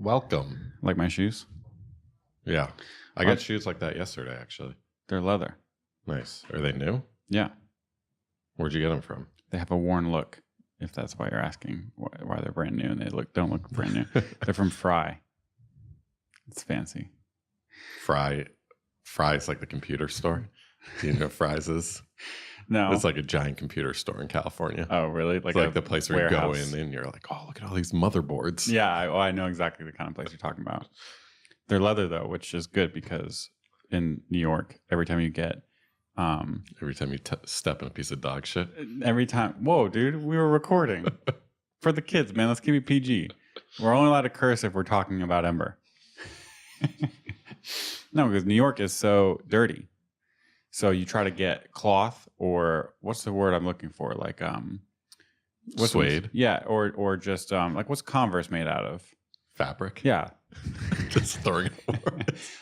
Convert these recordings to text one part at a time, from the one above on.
Welcome. Like my shoes? Yeah. I got shoes like that yesterday, actually. They're leather. Nice. Are they new? Yeah. Where'd you get them from? They have a worn look, if that's why you're asking why they're brand new and they don't look brand new. They're from Fry. It's fancy. Fry's like the computer store. Do you know what Fry's is? No. It's like a giant computer store in California. Oh, really? It's like the place where warehouse. you go in and you're like, oh, look at all these motherboards. Yeah, I know exactly the kind of place you're talking about. They're leather, though, which is good because in New York, every time you step in a piece of dog shit. Whoa, dude, we were recording. For the kids, man, let's keep it PG. We're only allowed to curse if we're talking about Ember. No, because New York is so dirty. So you try to get cloth or what's the word I'm looking for? Like Suede. Yeah, or just like what's Converse made out of? Fabric. Yeah. Just throwing it over.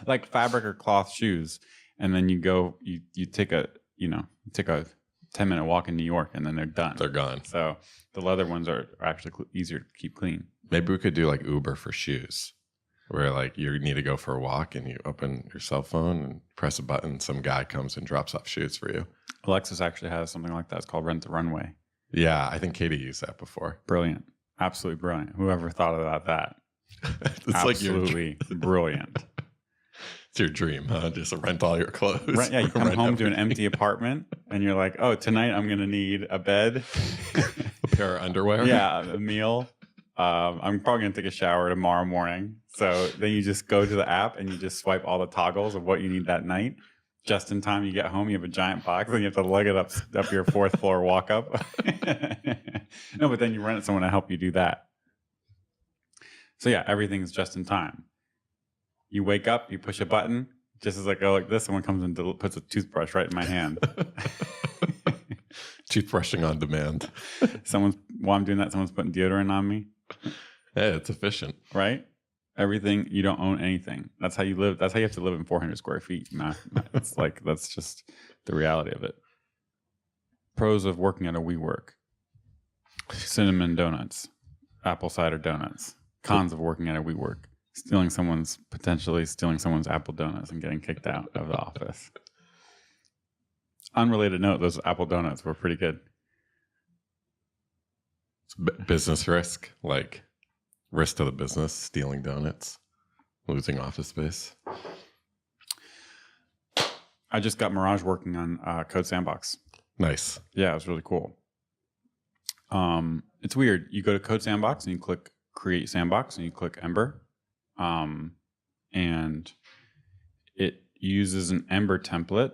Like fabric or cloth shoes. And then you go you take a 10-minute walk in New York and then they're done. They're gone. So the leather ones are actually easier to keep clean. Maybe we could do like Uber for shoes. Where like you need to go for a walk and you open your cell phone and press a button. Some guy comes and drops off shoes for you. Alexis actually has something like that. It's called Rent the Runway. Yeah, I think Katie used that before. Brilliant. Absolutely brilliant. Whoever thought about that? It's absolutely like brilliant. It's your dream, huh? Just rent all your clothes. You come home to an empty apartment and you're like, oh, tonight I'm going to need a bed. A pair of underwear. Yeah, a meal. I'm probably going to take a shower tomorrow morning. So then you just go to the app and you just swipe all the toggles of what you need that night. Just in time you get home, you have a giant box and you have to lug it up your fourth floor walk up. No, but then you rent someone to help you do that. So yeah, everything's just in time. You wake up, you push a button, just as I go like this, someone comes and puts a toothbrush right in my hand. Toothbrushing on demand. While I'm doing that, someone's putting deodorant on me. Yeah, it's efficient. Right? Everything, you don't own anything. That's how you live. That's how you have to live in 400 square feet. It's like, that's just the reality of it. Pros of working at a WeWork. Cinnamon donuts. Apple cider donuts. Cons of working at a WeWork. Potentially stealing someone's apple donuts and getting kicked out of the office. Unrelated note, those apple donuts were pretty good. It's business risk, like risk to the business, stealing donuts, losing office space. I just got Mirage working on CodeSandbox. Nice. Yeah, it was really cool. It's weird. You go to CodeSandbox and you click Create Sandbox and you click Ember. And it uses an Ember template.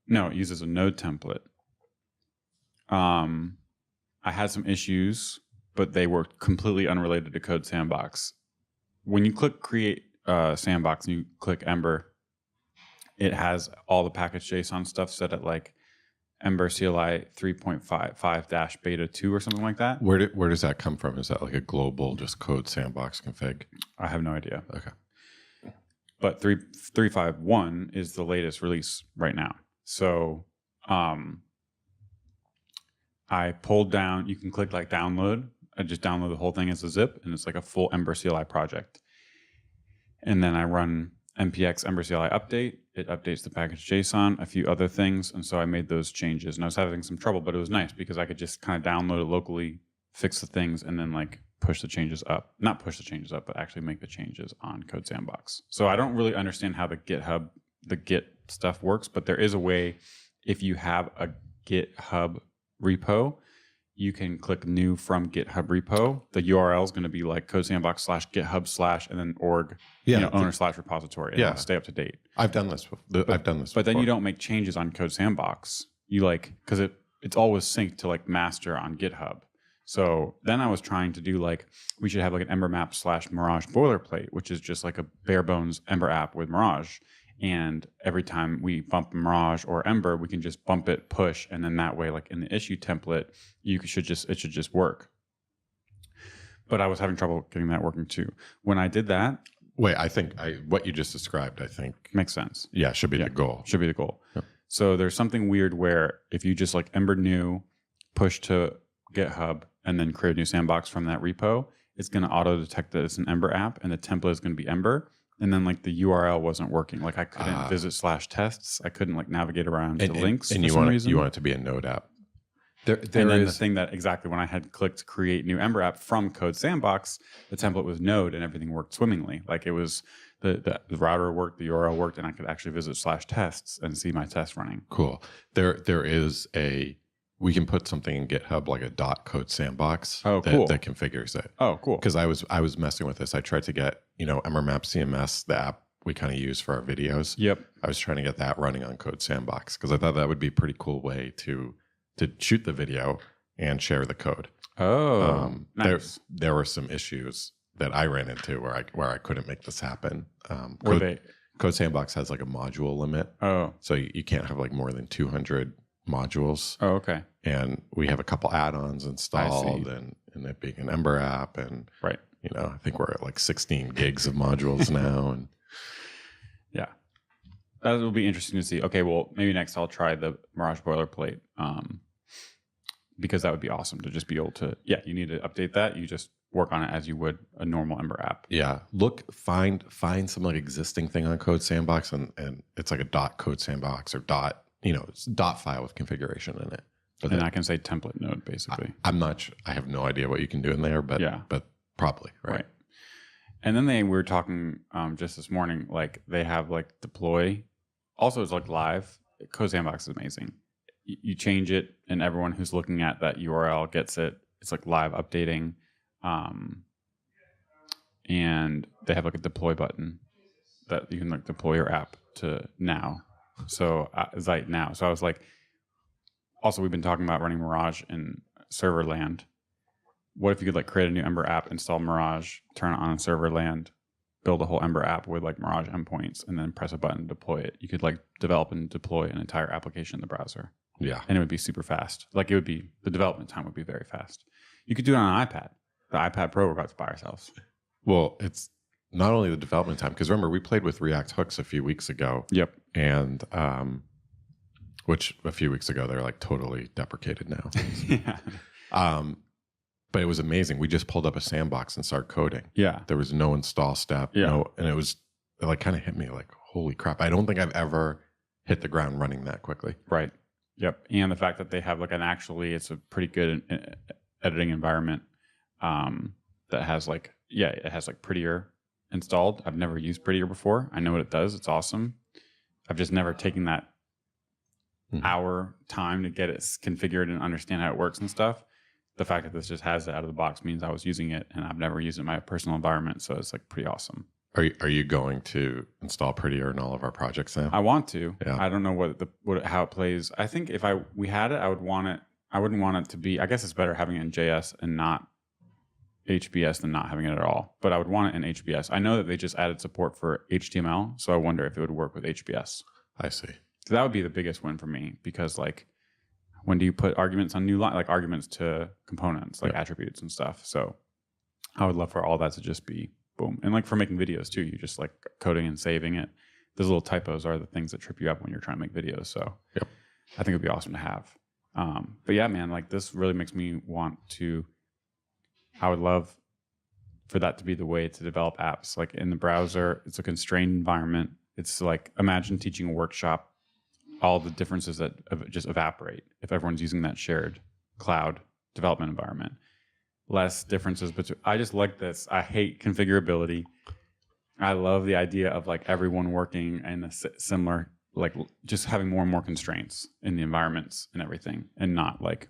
No, it uses a Node template. I had some issues, but they were completely unrelated to CodeSandbox. When you click Create Sandbox and you click Ember, it has all the package JSON stuff set at like Ember CLI 3.5-beta 2 or something like that. Where does that come from? Is that like a global just CodeSandbox config? I have no idea. Okay. But 3.5.1 is the latest release right now. So I pulled down, you can click like download. I just download the whole thing as a zip and it's like a full Ember CLI project. And then I run npx Ember CLI update. It updates the package JSON, a few other things. And so I made those changes and I was having some trouble, but it was nice because I could just kind of download it locally, fix the things, and then like push the changes up. Not push the changes up, but actually make the changes on CodeSandbox. So I don't really understand how the Git stuff works, but there is a way, if you have a GitHub repo, you can click new from GitHub repo. The URL is going to be like CodeSandbox/GitHub/ and then org, owner/repository. Yeah. Stay up to date. I've done this before. But then you don't make changes on CodeSandbox. You because it's always synced to like master on GitHub. So then I was trying to do like, we should have like an EmberMap /Mirage boilerplate, which is just like a bare bones Ember app with Mirage. And every time we bump Mirage or Ember, we can just bump it, push, and then that way, like in the issue template, it should just work. But I was having trouble getting that working too. When I did that, wait, I think what you just described, I think makes sense. Yeah, should be the goal. Should be the goal. Yep. So there's something weird where if you just like Ember new, push to GitHub, and then create a new sandbox from that repo, it's going to auto detect that it's an Ember app, and the template is going to be Ember. And then like the URL wasn't working. Like I couldn't visit /tests. I couldn't like navigate around to links. And for you some want reason. you want it to be a Node app. And then the thing that exactly when I had clicked create new Ember app from CodeSandbox, the template was Node and everything worked swimmingly. Like it was the router worked, the URL worked, and I could actually visit /tests and see my test running. Cool. There is we can put something in GitHub like a .CodeSandbox that configures it. Oh, cool. Because I was messing with this. I tried to get, EmberMap CMS, the app we kind of use for our videos. Yep. I was trying to get that running on CodeSandbox because I thought that would be a pretty cool way to shoot the video and share the code. Oh, nice. There were some issues that I ran into where I couldn't make this happen. CodeSandbox has like a module limit. Oh. So you can't have like more than 200 modules. Oh, okay. And we have a couple add-ons installed and it being an Ember app. And, right. I think we're at like 16 gigs of modules now. And yeah, that will be interesting to see. Okay, well, maybe next I'll try the Mirage boilerplate because that would be awesome to just be able to, you need to update that. You just work on it as you would a normal Ember app. Yeah. Find some like existing thing on CodeSandbox and it's like a .CodeSandbox or it's dot file with configuration in it. But then I can say template node basically. I have no idea what you can do in there, but probably, right? And then we were talking just this morning, like they have like deploy. Also, it's like live. CodeSandbox is amazing. You change it, and everyone who's looking at that URL gets it. It's like live updating, and they have like a deploy button that you can like deploy your app to now. So it's like now. So I was like, also we've been talking about running Mirage in server land. What if you could like create a new Ember app, install Mirage, turn it on in server land, build a whole Ember app with like Mirage endpoints, and then press a button to deploy it? You could like develop and deploy an entire application in the browser. Yeah. And it would be super fast. Like the development time would be very fast. You could do it on an iPad. The iPad Pro we're about to buy ourselves. Well, it's not only the development time, because remember we played with React hooks a few weeks ago. Yep. And which a few weeks ago they're like totally deprecated now. Yeah. But it was amazing. We just pulled up a sandbox and started coding. Yeah. There was no install step. Yeah. And it like kind of hit me like, holy crap. I don't think I've ever hit the ground running that quickly. Right. Yep. And the fact that they have like it's a pretty good editing environment that has like, it has like Prettier installed. I've never used Prettier before. I know what it does. It's awesome. I've just never taken that hour time to get it configured and understand how it works and stuff. The fact that this just has it out of the box means I was using it and I've never used it in my personal environment. So it's like pretty awesome. Are you going to install Prettier in all of our projects now? I want to. Yeah. I don't know how it plays. I think if we had it, I would want it. I wouldn't want it to be. I guess it's better having it in JS and not HBS than not having it at all. But I would want it in HBS. I know that they just added support for HTML, so I wonder if it would work with HBS. I see. So that would be the biggest win for me because like, when do you put arguments on new line, like arguments to components, like attributes and stuff? So I would love for all that to just be boom. And like for making videos too, you just like coding and saving it. Those little typos are the things that trip you up when you're trying to make videos. So I think it'd be awesome to have. But yeah, man, like this really makes me want to, I would love for that to be the way to develop apps. Like in the browser, it's a constrained environment. It's like, imagine teaching a workshop, all the differences that just evaporate if everyone's using that shared cloud development environment. Less differences, but I just like this. I hate configurability. I love the idea of like everyone working in a similar, like just having more and more constraints in the environments and everything, and not like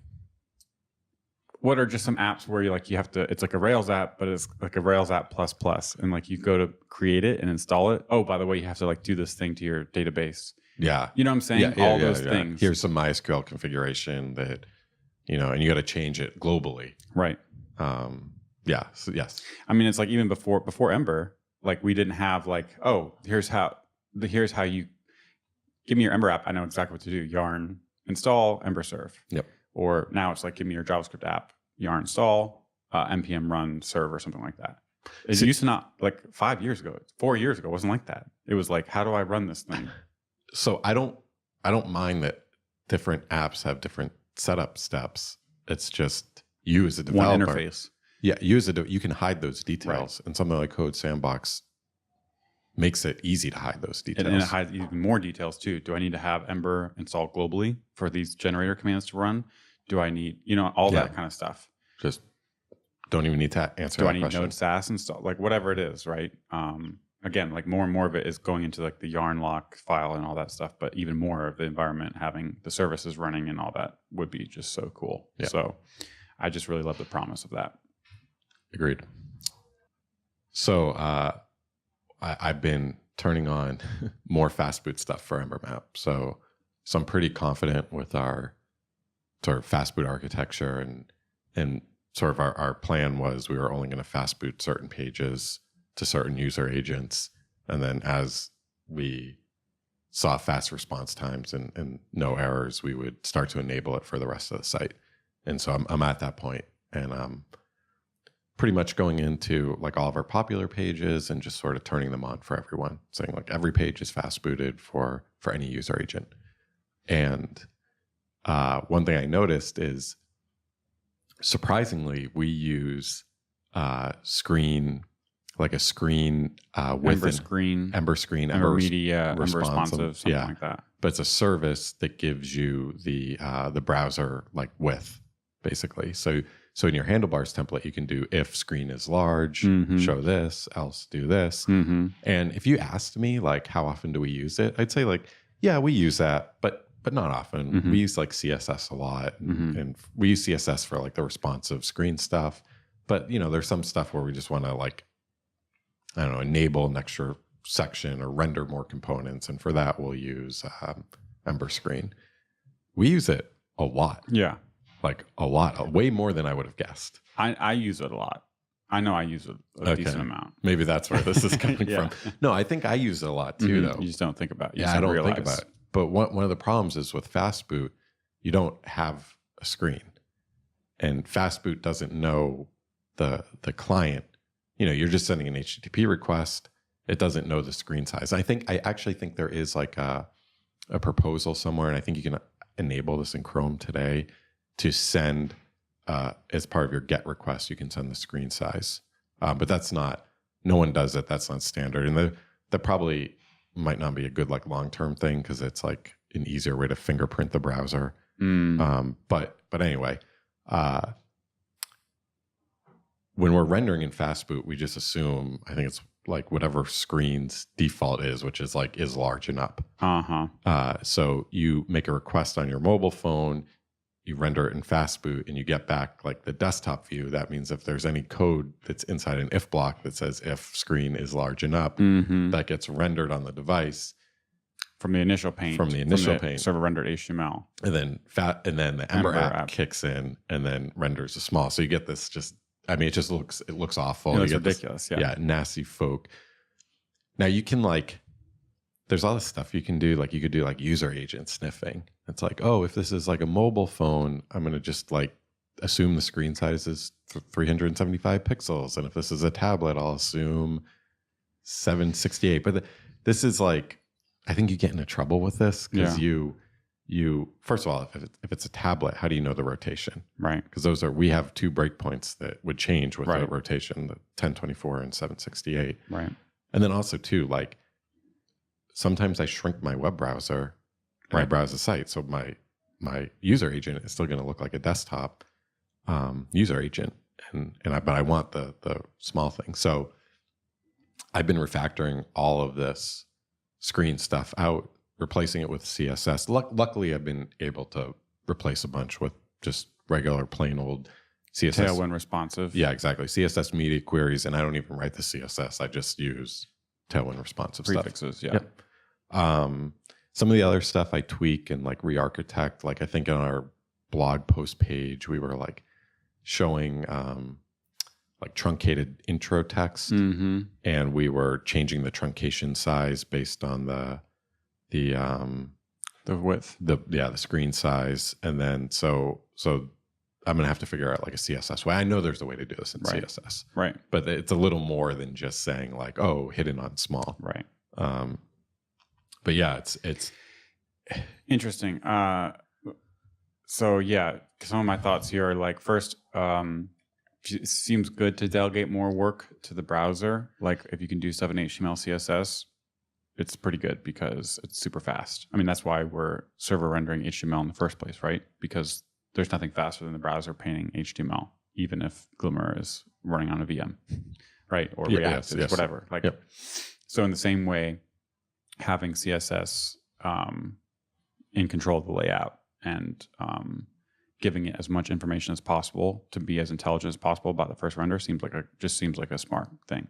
what are just some apps where you have to, it's like a Rails app, but it's like a Rails app plus, and like you go to create it and install it. Oh, by the way, you have to like do this thing to your database. Yeah. You know what I'm saying? All those things. Here's some MySQL configuration that, and you got to change it globally. Right. So yes. I mean, it's like even before Ember, like we didn't have like, oh, here's how you give me your Ember app. I know exactly what to do. Yarn install Ember serve. Yep. Or now it's like, give me your JavaScript app, yarn install, npm run serve or something like that. It used to not, like 4 years ago, it wasn't like that. It was like, how do I run this thing? So I don't mind that different apps have different setup steps. It's just you as a developer. One interface. Yeah, use it. You can hide those details, and something like CodeSandbox makes it easy to hide those details. And it hides even more details too. Do I need to have Ember installed globally for these generator commands to run? Do I need, all that kind of stuff? Just don't even need to answer Do that I need question. Node SAS installed? Like whatever it is, right? Again, like more and more of it is going into like the yarn lock file and all that stuff, but even more of the environment having the services running and all that would be just so cool. Yeah. So I just really love the promise of that. Agreed. So I've been turning on more FastBoot stuff for EmberMap. So I'm pretty confident with our sort of FastBoot architecture, and sort of our plan was we were only going to FastBoot certain pages to certain user agents. And then as we saw fast response times and no errors, we would start to enable it for the rest of the site. And so I'm at that point, and I'm pretty much going into like all of our popular pages and just sort of turning them on for everyone, saying like every page is fast booted for any user agent. And one thing I noticed is, surprisingly, we use screen with Ember screen, Ember media, Ember responsive, something like that. But it's a service that gives you the browser like width, basically. So in your handlebars template, you can do if screen is large, show this, else do this. And if you asked me like how often do we use it, I'd say like, yeah, we use that, but not often. We use like CSS a lot, and we use CSS for like the responsive screen stuff. But there's some stuff where we just want to like, I don't know, enable an extra section or render more components, and for that we'll use Ember screen. We use it a lot. Yeah. Like a lot, way more than I would have guessed. I use it a lot. I know I use it a decent amount. Maybe that's where this is coming from. No, I think I use it a lot too, though. You just don't think about it. I don't think about it. But one of the problems is with FastBoot, you don't have a screen, and FastBoot doesn't know the client. You're just sending an HTTP request. It doesn't know the screen size. I actually think there is like a proposal somewhere, and I think you can enable this in Chrome today to send as part of your GET request. You can send the screen size, but that's not. No one does it. That's not standard, and that probably might not be a good like long-term thing because it's like an easier way to fingerprint the browser. But anyway. When we're rendering in FastBoot, we just assume, I think it's like whatever screen's default is, which is like is large and up. So you make a request on your mobile phone, you render it in FastBoot, and you get back like the desktop view. That means if there's any code that's inside an if block that says if screen is large and up, that gets rendered on the device. From the initial paint. From the initial paint. Server rendered HTML. And then the Ember app kicks in and then renders a small. So you get this it looks awful. It looks ridiculous. Nasty folk. Now you can there's all this stuff you can do. Like you could do like user agent sniffing. It's like, oh, if this is like a mobile phone, I'm going to just like assume the screen size is 375 pixels. And if this is a tablet, I'll assume 768. But this is like, I think you get into trouble with this because you first of all, if it's a tablet, how do you know the rotation? Right. Because we have two breakpoints that would change with the rotation, the 1024 and 768. Right. And then also too, like sometimes I shrink my web browser and I browse the site. So my user agent is still going to look like a desktop user agent. But I want the small thing. So I've been refactoring all of this screen stuff out, replacing it with CSS. Luckily, I've been able to replace a bunch with just regular plain old CSS. Tailwind responsive. Yeah, exactly. CSS media queries, and I don't even write the CSS. I just use Tailwind responsive prefixes. Stuff. Some of the other stuff I tweak and like re-architect. Like I think on our blog post page, we were like showing like truncated intro text, and we were changing the truncation size based on the width, the screen size, and then so I'm gonna have to figure out like a CSS way. I know there's a way to do this in CSS, right? But it's a little more than just saying like, oh, hidden on small, right? But yeah, it's interesting. So yeah, some of my thoughts here are like first, it seems good to delegate more work to the browser. Like if you can do stuff in HTML, CSS, it's pretty good because it's super fast. I mean, that's why we're server rendering HTML in the first place, right? Because there's nothing faster than the browser painting HTML, even if Glimmer is running on a VM, right? Or React, yes. whatever. Like, so in the same way, having CSS in control of the layout and giving it as much information as possible to be as intelligent as possible about the first render seems like a smart thing.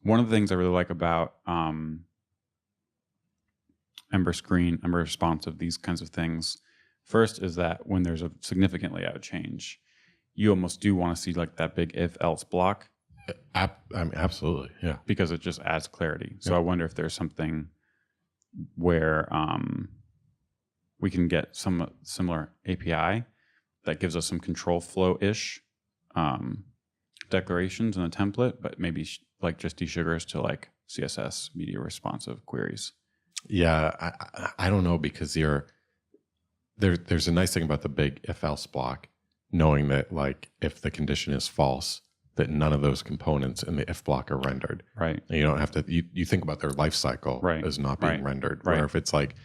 One of the things I really like about Ember Screen, Ember Responsive, these kinds of things, first is that when there's a significant layout change, you almost do want to see like that big if-else block. I mean, absolutely, yeah. Because it just adds clarity. So I wonder if there's something where we can get some similar API that gives us some control flow-ish declarations in the template, but maybe like just desugars to like CSS media responsive queries. Yeah, I don't know, because there's a nice thing about the big if-else block, knowing that like if the condition is false, that none of those components in the if block are rendered. Right. And you don't have to, you think about their life cycle as not being rendered. Right. Where if it's like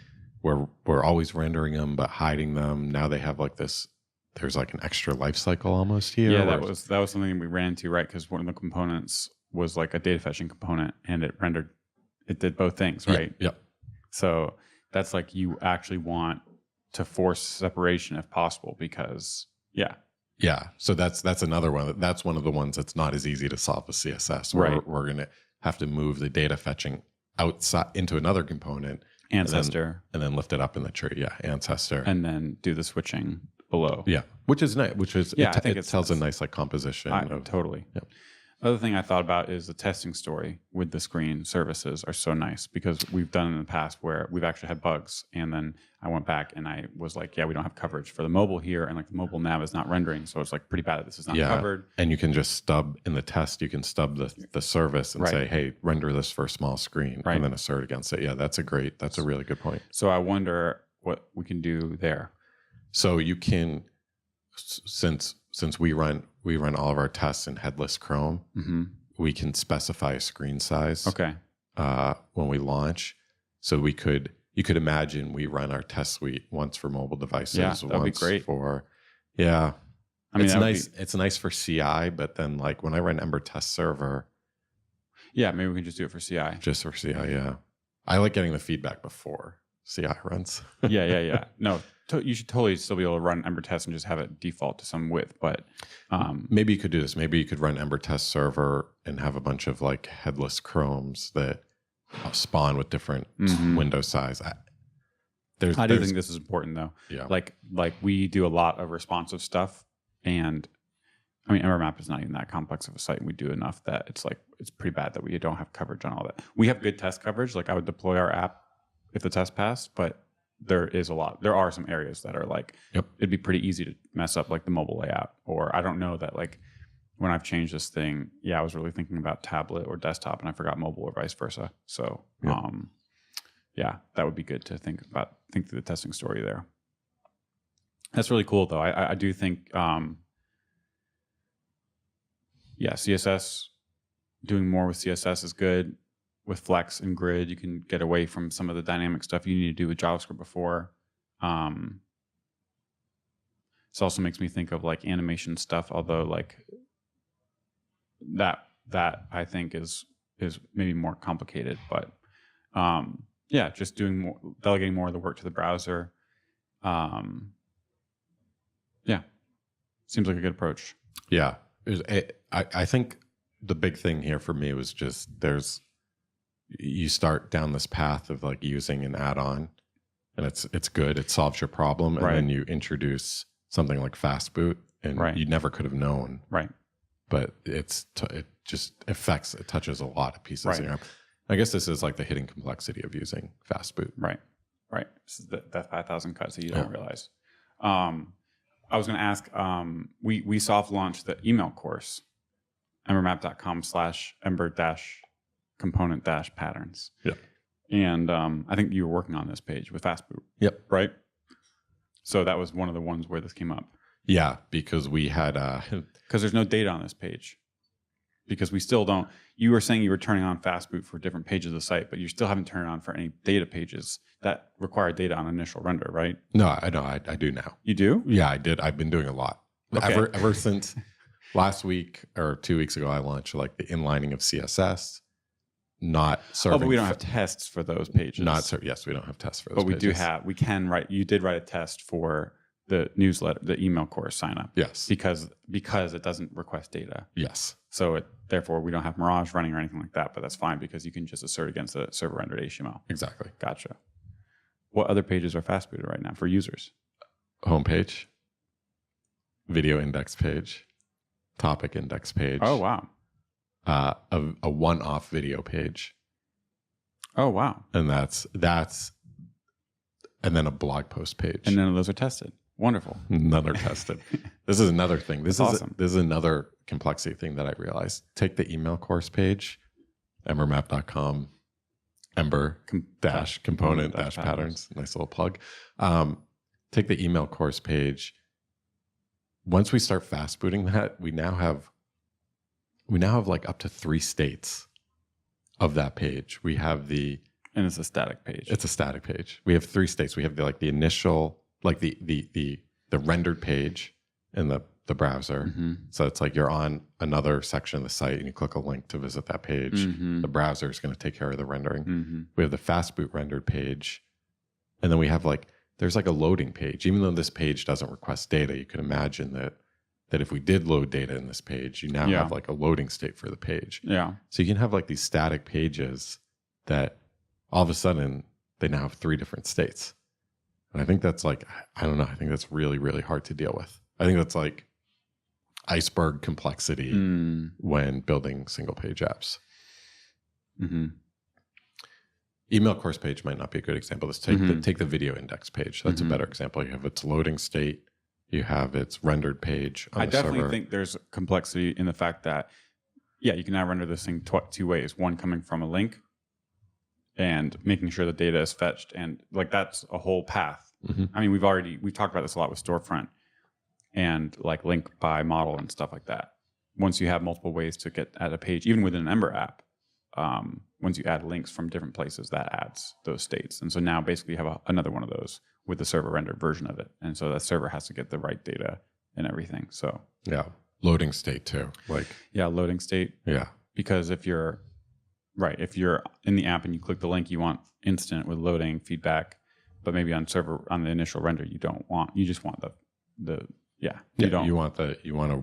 we're always rendering them but hiding them, now they have like this, there's like an extra life cycle almost here. Yeah, that was something we ran into, right? Because one of the components was like a data fetching component, and it did both things, right? Yep. So that's like you actually want to force separation if possible, because yeah. So that's another one. That's one of the ones that's not as easy to solve with CSS. We're going to have to move the data fetching outside into another component, ancestor, and then lift it up in the tree. Yeah, ancestor, and then do the switching below. Yeah, which is nice. I think it tells a nice like composition. Totally. Yep. Other thing I thought about is the testing story with the screen services are so nice, because we've done in the past where we've actually had bugs, and then I went back and I was like, yeah, we don't have coverage for the mobile here, and like the mobile nav is not rendering, so it's like pretty bad that this is not covered. And you can just stub in the test, you can stub the service and say, hey, render this for a small screen, and then assert against it. Yeah, that's a really good point. So I wonder what we can do there. So you can, since we run all of our tests in headless Chrome, we can specify a screen size. Okay. When we launch, so you could imagine we run our test suite once for mobile devices. Yeah, that'd be great. I mean, it's nice. It's nice for CI, but then like when I run Ember Test Server, maybe we can just do it for CI. Just for CI, yeah. I like getting the feedback before CI runs. Yeah. No. You should totally still be able to run Ember Test and just have it default to some width, but maybe you could do this. Maybe you could run Ember Test Server and have a bunch of like headless Chromes that spawn with different window size. I do think this is important though. Yeah, like we do a lot of responsive stuff, and I mean EmberMap is not even that complex of a site, and we do enough that it's pretty bad that we don't have coverage on all that. We have good test coverage. Like I would deploy our app if the test passed, but there are some areas that are like, it'd be pretty easy to mess up like the mobile layout, or I don't know that like when I've changed this thing, I was really thinking about tablet or desktop and I forgot mobile or vice versa. So, that would be good to think through the testing story there. That's really cool though. I do think, CSS, doing more with CSS is good. With Flex and Grid, you can get away from some of the dynamic stuff you need to do with JavaScript before. This also makes me think of like animation stuff, although like that I think is maybe more complicated. But just delegating more of the work to the browser. Seems like a good approach. Yeah, I think the big thing here for me was just you start down this path of like using an add-on, and it's good, it solves your problem, and then you introduce something like FastBoot, and you never could have known, but it touches a lot of pieces here. I guess this is like the hidden complexity of using FastBoot. Right. This is that 5,000 cuts that you don't realize. I was going to ask, we soft launched the email course, embermap.com/ember-component-patterns. Yep. And I think you were working on this page with FastBoot. Yep. Right? So that was one of the ones where this came up. Yeah, because we had Because there's no data on this page. Because we still don't. You were saying you were turning on FastBoot for different pages of the site, but you still haven't turned it on for any data pages that require data on initial render, right? no, I know I do now. You do? Yeah, I did. I've been doing a lot. Okay. Ever since last week or 2 weeks ago, I launched like the inlining of CSS, not serving. Oh, but we don't have tests for those pages. Yes, we don't have tests for those but we pages. we can write. You did write a test for the newsletter, the email course sign up. Yes. Because it doesn't request data. Yes. So therefore we don't have Mirage running or anything like that, but that's fine because you can just assert against the server rendered HTML. Exactly. Gotcha. What other pages are fast booted right now for users? Homepage, video index page, topic index page. Oh, wow. A one-off video page. Oh, wow. And that's and then a blog post page. And none of those are tested. Wonderful. None are tested. This is another thing. This is awesome. This is another complexity thing that I realized. Take the email course page, embermap.com, ember-component-patterns. Nice little plug. Take the email course page. Once we start fast booting that, we now have like up to 3 states of that page. We have and it's a static page. It's a static page. We have 3 states. We have the initial, like the rendered page in the browser. Mm-hmm. So it's like you're on another section of the site and you click a link to visit that page. Mm-hmm. The browser is going to take care of the rendering. Mm-hmm. We have the FastBoot rendered page. And then we have there's like a loading page. Even though this page doesn't request data, you can imagine that if we did load data in this page, you now have like a loading state for the page. Yeah. So you can have like these static pages that all of a sudden they now have 3 different states. And I think that's I don't know. I think that's really, really hard to deal with. I think that's like iceberg complexity when building single page apps. Mm-hmm. Email course page might not be a good example. Let's take the video index page. That's a better example. You have its loading state. You have its rendered page on I the definitely server. think there's complexity in the fact that, you can now render this thing 2 ways. One coming from a link and making sure the data is fetched. And that's a whole path. Mm-hmm. I mean, we've talked about this a lot with Storefront and link by model and stuff like that. Once you have multiple ways to get at a page, even within an Ember app, once you add links from different places, that adds those states. And so now basically you have another one of those with the server rendered version of it. And so that server has to get the right data and everything. So yeah, loading state too. Loading state. Yeah. Because if you're in the app and you click the link, you want instant with loading feedback, but maybe on the initial render, you just want you want to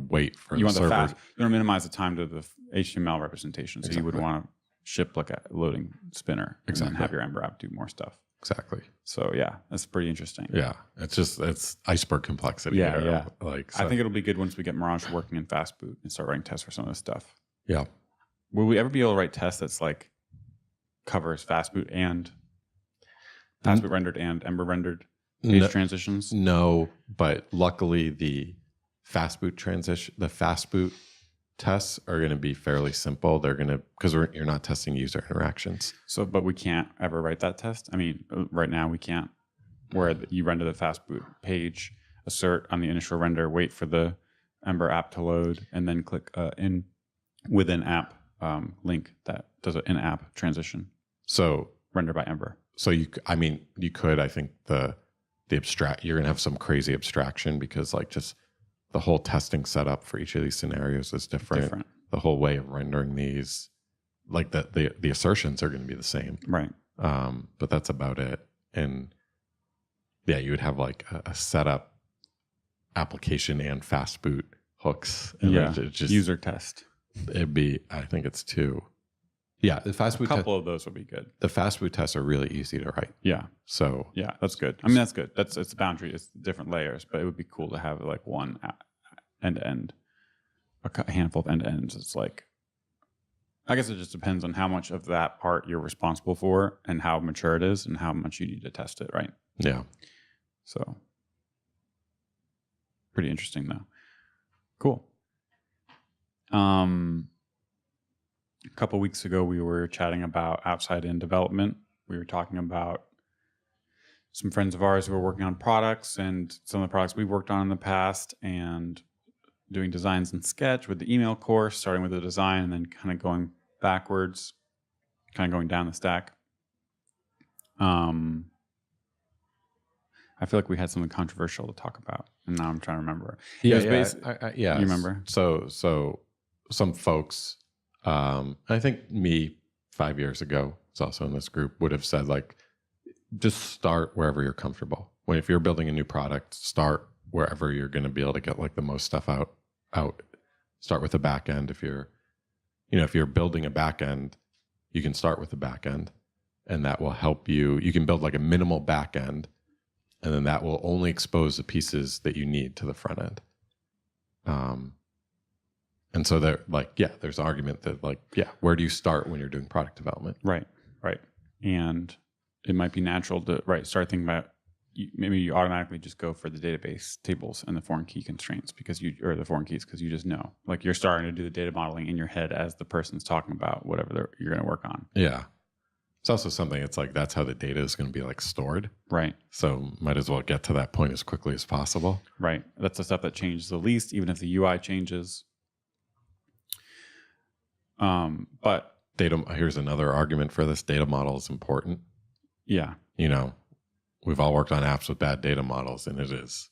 wait for the server. fast. You want to minimize the time to the HTML representation. So you would want to ship a loading spinner and then have your Ember app do more stuff. Exactly. So that's pretty interesting. Yeah. It's iceberg complexity. Yeah. So. I think it'll be good once we get Mirage working in FastBoot and start writing tests for some of this stuff. Yeah. Will we ever be able to write tests that's covers FastBoot and FastBoot rendered and Ember rendered page transitions? No, but luckily the FastBoot tests are going to be fairly simple. They're going to, because you're not testing user interactions. So, but we can't ever write that test. I mean, right now we can't. Where you render the FastBoot page, assert on the initial render, wait for the Ember app to load, and then click in within app link that does an in-app transition. So render by Ember. So you could. I think the you're going to have some crazy abstraction because just the whole testing setup for each of these scenarios is different. The whole way of rendering these, the assertions are going to be the same. Right. But that's about it. And you would have a setup application and FastBoot hooks. And just user test. It'd be, I think it's 2. Yeah, the FastBoot. A couple of those would be good. The FastBoot tests are really easy to write. Yeah. So that's good. I mean, that's good. It's a boundary. It's different layers, but it would be cool to have one end to end, a handful of end to ends. It's I guess it just depends on how much of that part you're responsible for and how mature it is and how much you need to test it, right? Yeah. So pretty interesting though. Cool. A couple weeks ago, we were chatting about outside-in development. We were talking about some friends of ours who are working on products and some of the products we've worked on in the past, and doing designs in Sketch with the email course, starting with the design and then kind of going backwards, kind of going down the stack. I feel like we had something controversial to talk about, and now I'm trying to remember. Yeah, You remember? So some folks, I think me 5 years ago, it's also in this group, would have said like, just start wherever you're comfortable. If you're building a new product, start wherever you're going to be able to get like the most stuff out. Start with the back end. If you're building a back end, you can start with the back end, and that will help you. You can build like a minimal back end, and then that will only expose the pieces that you need to the front end. And so there's an argument that where do you start when you're doing product development? Right. And it might be natural to start thinking about, maybe you automatically just go for the database tables and the foreign key constraints because you just know, like you're starting to do the data modeling in your head as the person's talking about whatever you're going to work on. Yeah. It's also something, it's like, that's how the data is going to be like stored. Right. So might as well get to that point as quickly as possible. Right. That's the stuff that changes the least, even if the UI changes. But here's another argument for this. Data model is important. Yeah. We've all worked on apps with bad data models, and it is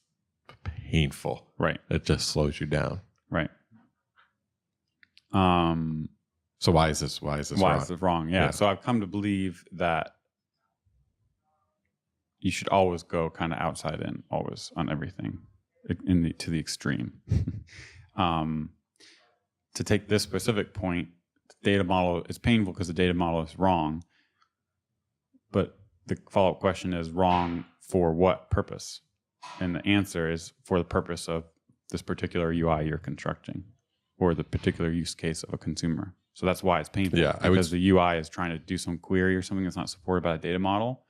painful. Right. It just slows you down. Right. So why is this wrong? Yeah. So I've come to believe that you should always go kind of outside in, always on everything, to the extreme. To take this specific point, the data model is painful because the data model is wrong. But the follow-up question is, wrong for what purpose? And the answer is for the purpose of this particular UI you're constructing, or the particular use case of a consumer. So that's why it's painful. Yeah, because the UI is trying to do some query or something that's not supported by a data model.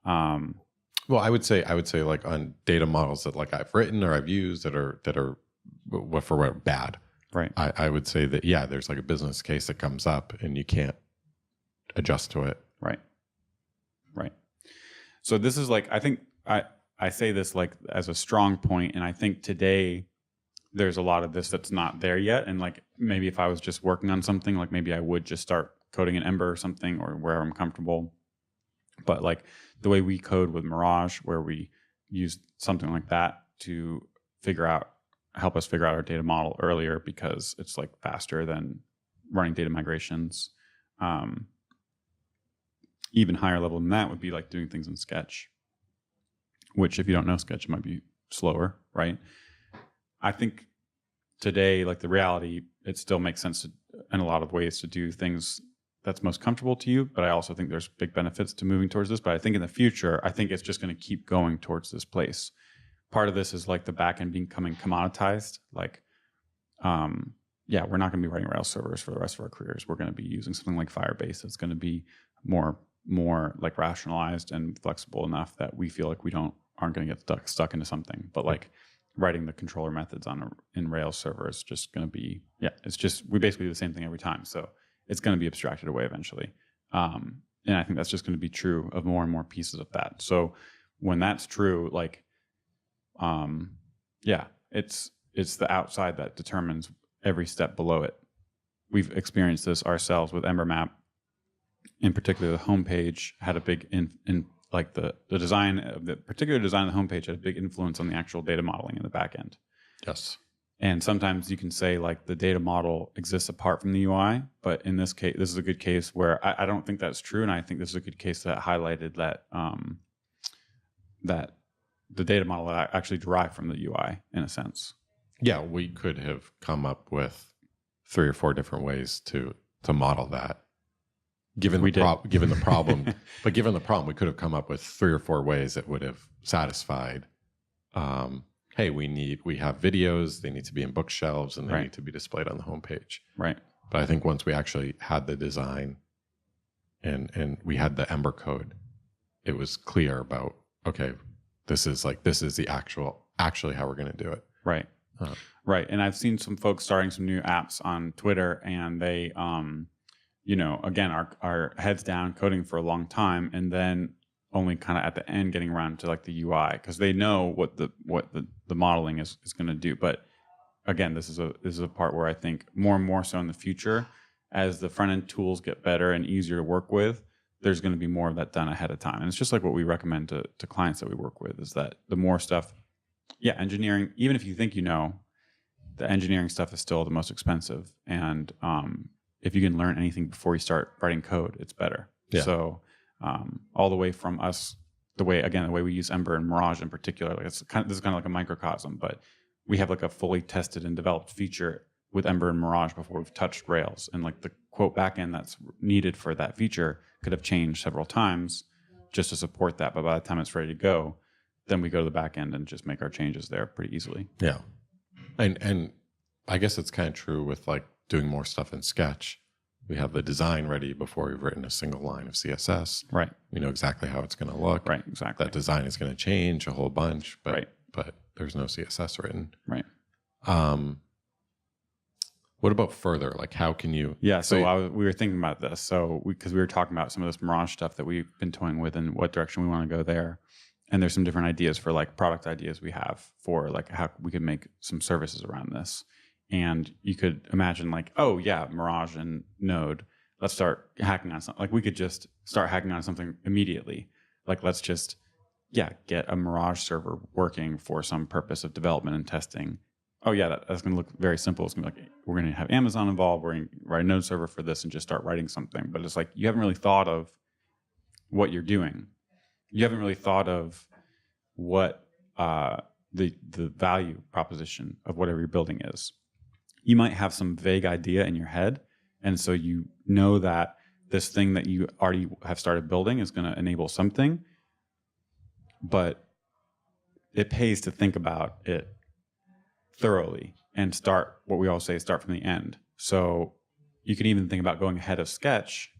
Well, I would say like on data models that like I've written or I've used that are bad. Right. I would say that, there's like a business case that comes up and you can't adjust to it. Right. So this is like, I think I say this like as a strong point, and I think today there's a lot of this that's not there yet. And like, maybe if I was just working on something, like maybe I would just start coding in Ember or something, or where I'm comfortable. But like the way we code with Mirage, where we use something like that to help us figure out our data model earlier, because it's like faster than running data migrations. Even higher level than that would be like doing things in Sketch, which if you don't know Sketch, it might be slower, right? I think today, like the reality, it still makes sense in a lot of ways to do things that's most comfortable to you. But I also think there's big benefits to moving towards this. But I think in the future, I think it's just going to keep going towards this place. Part of this is like the backend becoming commoditized. Like, we're not going to be writing Rails servers for the rest of our careers. We're going to be using something like Firebase. It's going to be more like rationalized and flexible enough that we feel like aren't going to get stuck into something. But like writing the controller methods in Rails server is just going to be, we basically do the same thing every time. So it's going to be abstracted away eventually. And I think that's just going to be true of more and more pieces of that. So when that's true, like, it's the outside that determines every step below it. We've experienced this ourselves with EmberMap. In particular, the homepage had a big the design of the particular design of the homepage had a big influence on the actual data modeling in the back end. Yes. And sometimes you can say like the data model exists apart from the UI, but in this case, this is a good case where I don't think that's true, and I think this is a good case that highlighted that that the data model actually derived from the UI in a sense. Yeah, we could have come up with 3 or 4 different ways to model that. Given the problem, we could have come up with 3 or 4 ways that would have satisfied. Hey, we have videos; they need to be in bookshelves and they need to be displayed on the homepage. Right. But I think once we actually had the design, and we had the Ember code, it was clear about this is the actually how we're going to do it. Right. Right. And I've seen some folks starting some new apps on Twitter, and they again, our heads down coding for a long time, and then only kind of at the end getting around to like the UI, because they know what the modeling is going to do. But again, this is a part where I think more and more so in the future, as the front end tools get better and easier to work with, there's going to be more of that done ahead of time. And it's just like what we recommend to clients that we work with, is that the more stuff, engineering, even if you think the engineering stuff is still the most expensive. And if you can learn anything before you start writing code, it's better. Yeah. So all the way from us, the way we use Ember and Mirage in particular, like this is kind of like a microcosm, but we have like a fully tested and developed feature with Ember and Mirage before we've touched Rails. And like the quote backend that's needed for that feature could have changed several times just to support that. But by the time it's ready to go, then we go to the backend and just make our changes there pretty easily. Yeah. And I guess it's kind of true with like doing more stuff in Sketch. We have the design ready before we've written a single line of CSS. Right. We know exactly how it's going to look. Right, exactly. That design is going to change a whole bunch, but there's no CSS written. Right. What about further? Like, how can you? Yeah. So we were thinking about this. So because we were talking about some of this Mirage stuff that we've been toying with and what direction we want to go there. And there's some different ideas for like product ideas we have for like how we could make some services around this. And you could imagine like, oh yeah, Mirage and Node, let's start hacking on something. Like we could just start hacking on something immediately. Like let's just, get a Mirage server working for some purpose of development and testing. Oh yeah, that's going to look very simple. It's going to be like, we're going to have Amazon involved. We're going to write a Node server for this and just start writing something. But it's like, you haven't really thought of what you're doing. You haven't really thought of what the value proposition of whatever you're building is. You might have some vague idea in your head. And so you know that this thing that you already have started building is going to enable something. But it pays to think about it thoroughly and start, what we always say, start from the end. So you can even think about going ahead of Sketch.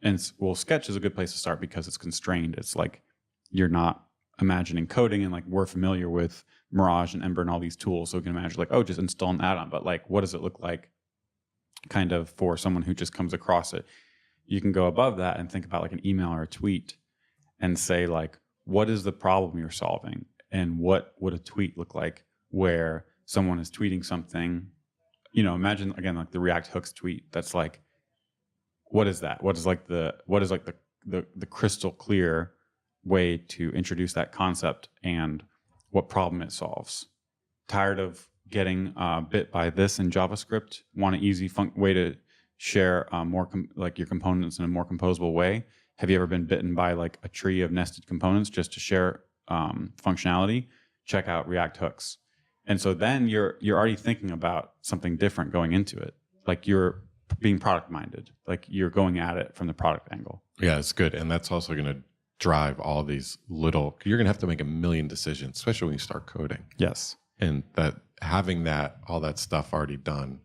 And Sketch is a good place to start because it's constrained. It's like you're not imagining coding, and like we're familiar with Mirage and Ember and all these tools. So we can imagine like, oh, just install an add-on. But like, what does it look like kind of for someone who just comes across it? You can go above that and think about like an email or a tweet and say like, what is the problem you're solving? And what would a tweet look like where someone is tweeting something? Imagine again, like the React hooks tweet. That's like, what is that? What is the crystal clear way to introduce that concept and what problem it solves? Tired of getting bit by this in JavaScript? Want an easy way to share like your components in a more composable way? Have you ever been bitten by like a tree of nested components just to share functionality? Check out React hooks. And so then you're already thinking about something different going into it. Like you're being product minded, like you're going at it from the product angle. Yeah, it's good. And that's also going to drive all these you're going to have to make a million decisions, especially when you start coding. Yes. And that having all that stuff already done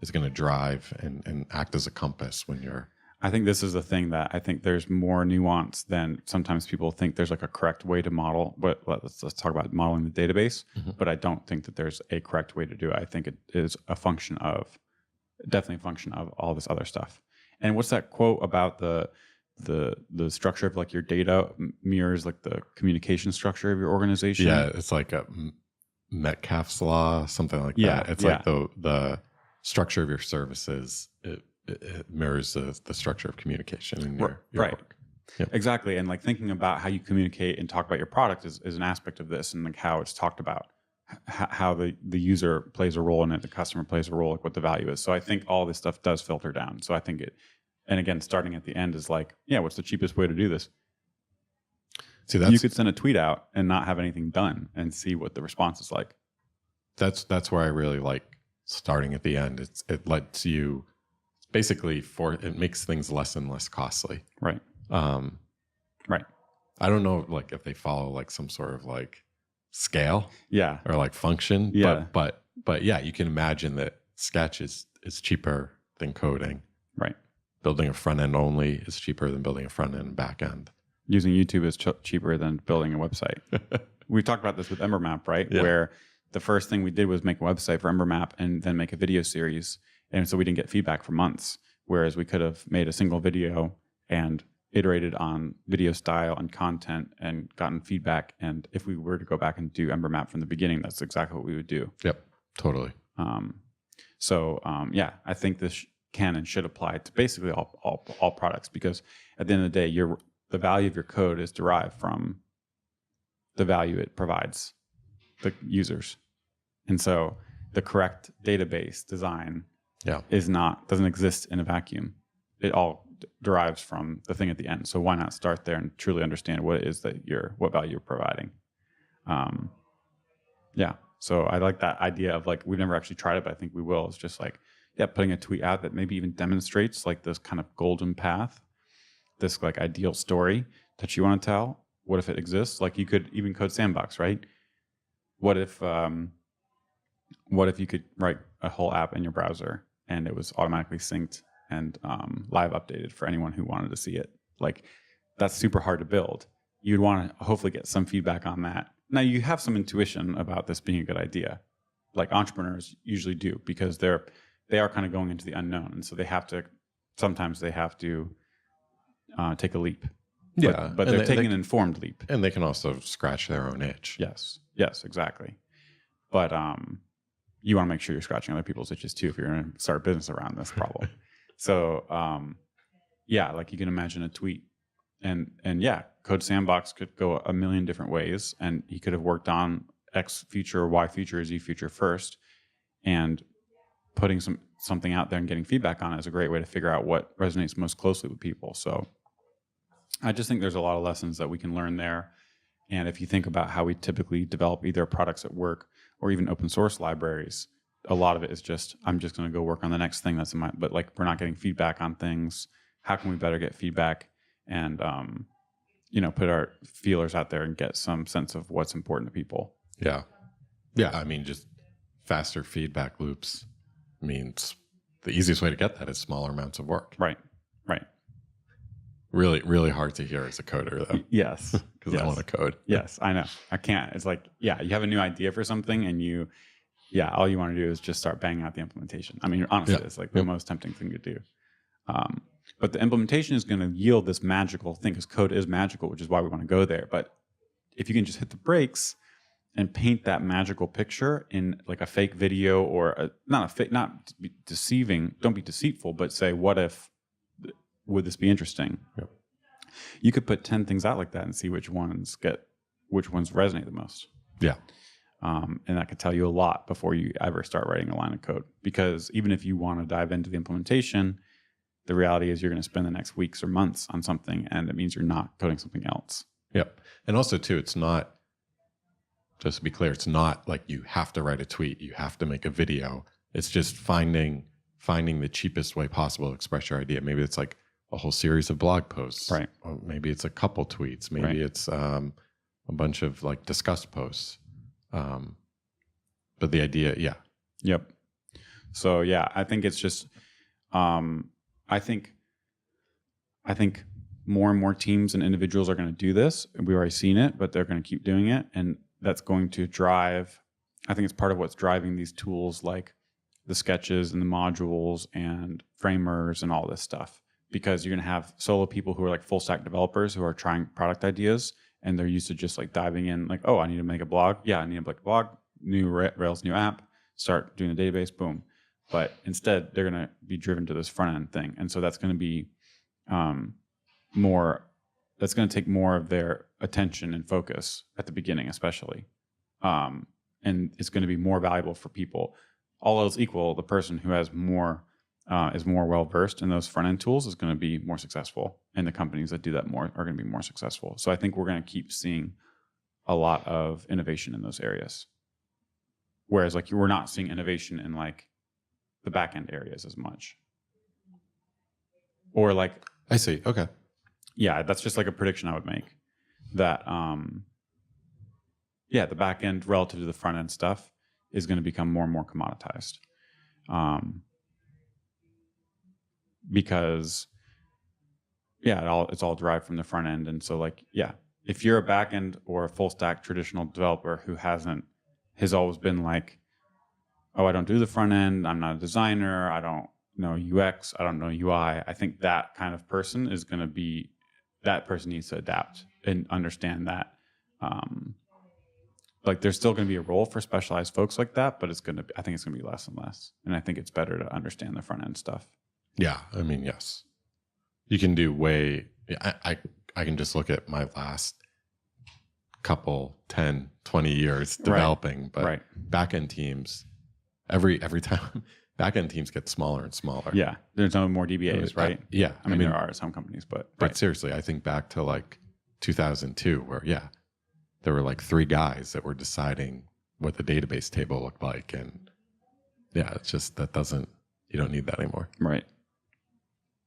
is going to drive and act as a compass when you're. I think this is the thing that I think there's more nuance than sometimes people think there's like a correct way to model. But let's talk about modeling the database. Mm-hmm. But I don't think that there's a correct way to do it. I think it is definitely a function of all this other stuff. And what's that quote about the structure of like your data mirrors like the communication structure of your organization? Yeah, it's like a Metcalfe's law, something like that. It's like the structure of your services. It mirrors the structure of communication in your right. work. Yep. Exactly. And like thinking about how you communicate and talk about your product is an aspect of this, and like how it's talked about, how the user plays a role in it, the customer plays a role, like what the value is. So I think all this stuff does filter down. So I think and again, starting at the end is like, what's the cheapest way to do this? See, you could send a tweet out and not have anything done and see what the response is like. That's where I really like starting at the end. It lets you basically it makes things less and less costly. Right. Right. I don't know like if they follow like some sort of like scale. Yeah. Or like function. Yeah. But yeah, you can imagine that Sketch is cheaper than coding. Right. Building a front end only is cheaper than building a front end and back end. Using YouTube is cheaper than building a website. We talked about this with EmberMap, right? Yeah. Where the first thing we did was make a website for EmberMap and then make a video series. And so we didn't get feedback for months. Whereas we could have made a single video and iterated on video style and content and gotten feedback. And if we were to go back and do EmberMap from the beginning, that's exactly what we would do. Yep, totally. Yeah, I think this can and should apply to basically all products, because at the end of the day, the value of your code is derived from the value it provides the users. And so the correct database design doesn't exist in a vacuum. It all derives from the thing at the end. So why not start there and truly understand what it is what value you're providing? So I like that idea of like, we've never actually tried it, but I think we will. It's just like, putting a tweet out that maybe even demonstrates like this kind of golden path, this like ideal story that you want to tell. What if it exists? Like you could even CodeSandbox, right? What if you could write a whole app in your browser and it was automatically synced and live updated for anyone who wanted to see it? Like, that's super hard to build. You'd want to hopefully get some feedback on that. Now, you have some intuition about this being a good idea, like entrepreneurs usually do, because they are kind of going into the unknown, and so sometimes they have to take a leap. But they're taking an informed leap, and they can also scratch their own itch. Yes, exactly. But you want to make sure you're scratching other people's itches too if you're going to start a business around this problem. So like you can imagine a tweet, and CodeSandbox could go a million different ways, and he could have worked on X feature, Y feature, Z feature first, and putting something out there and getting feedback on it is a great way to figure out what resonates most closely with people. So I just think there's a lot of lessons that we can learn there. And if you think about how we typically develop either products at work or even open source libraries, a lot of it is just, I'm just going to go work on the next thing that's in my, but like we're not getting feedback on things. How can we better get feedback and, put our feelers out there and get some sense of what's important to people? Yeah. I mean, just faster feedback loops means the easiest way to get that is smaller amounts of work. Right. Really, really hard to hear as a coder, though. Yes. Because I want to code. Yes, I know. I can't. It's like, you have a new idea for something and all you want to do is just start banging out the implementation. I mean, honestly, it's like the most tempting thing to do. But the implementation is going to yield this magical thing, because code is magical, which is why we want to go there. But if you can just hit the brakes and paint that magical picture in like a fake video or not to be deceiving, don't be deceitful, but say, what if, would this be interesting? Yep. You could put 10 things out like that and see which ones resonate the most. Yeah. And that could tell you a lot before you ever start writing a line of code. Because even if you want to dive into the implementation, the reality is you're going to spend the next weeks or months on something, and it means you're not coding something else. Yep. And also too, it's not, just to be clear, it's not like you have to write a tweet, you have to make a video. It's just finding the cheapest way possible to express your idea. Maybe it's like a whole series of blog posts. Right. Or maybe it's a couple tweets. Maybe it's a bunch of like discussed posts. But the idea, Yep. So I think it's just, I think more and more teams and individuals are going to do this. We've already seen it, but they're going to keep doing it. And that's going to drive, I think it's part of what's driving these tools like the sketches and the modules and framers and all this stuff. Because you're going to have solo people who are like full stack developers who are trying product ideas, and they're used to just like diving in like, oh, I need to make a blog. Yeah, I need to make a blog, new Rails, new app, start doing the database, boom. But instead, they're going to be driven to this front end thing. And so that's going to be that's going to take more of their attention and focus at the beginning, especially. And it's going to be more valuable for people. All else equal, the person who has more is more well-versed in those front-end tools is going to be more successful. And the companies that do that more are going to be more successful. So I think we're going to keep seeing a lot of innovation in those areas. Whereas like we're not seeing innovation in like the back-end areas as much. Or like... I see. Okay. Yeah, that's just like a prediction I would make. That, the back-end relative to the front-end stuff is going to become more and more commoditized. Because it's all derived from the front end. And so like, if you're a back end or a full stack traditional developer who has always been like, oh, I don't do the front end, I'm not a designer, I don't know UX, I don't know UI, I think that kind of person is going to be that person needs to adapt and understand that. Like there's still going to be a role for specialized folks like that, but I think it's going to be less and less. And I think it's better to understand the front end stuff. Yeah. I mean, yes, you can do I can just look at my last couple 10, 20 years developing, but backend teams, every time backend teams get smaller and smaller. Yeah. There's no more DBAs, right? Yeah. I mean, there are some companies, but seriously, I think back to like 2002 where, there were like 3 guys that were deciding what the database table looked like. And it's just, you don't need that anymore. Right.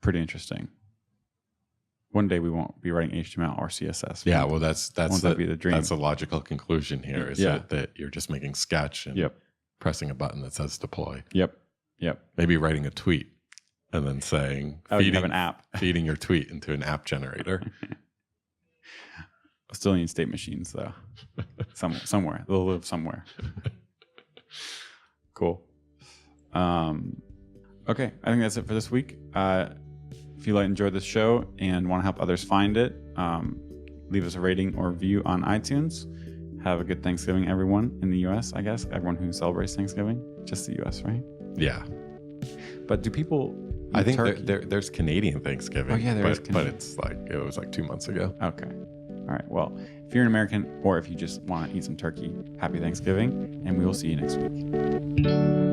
Pretty interesting. One day we won't be writing HTML or CSS. Yeah. Well, that's be the dream. That's a logical conclusion here is that you're just making sketch and pressing a button that says deploy. Yep. Maybe writing a tweet and then saying, you have an app. feeding your tweet into an app generator. Still need state machines though. Somewhere. They'll live somewhere. Cool. Okay. I think that's it for this week. If you enjoyed this show and want to help others find it, leave us a rating or review on iTunes. Have a good Thanksgiving, everyone in the U.S., I guess. Everyone who celebrates Thanksgiving. Just the U.S., right? Yeah. But do people... I think there's Canadian Thanksgiving. Oh, yeah, there is Canadian. But it's it was 2 months ago. Okay. All right. Well, if you're an American or if you just want to eat some turkey, happy Thanksgiving, and we will see you next week.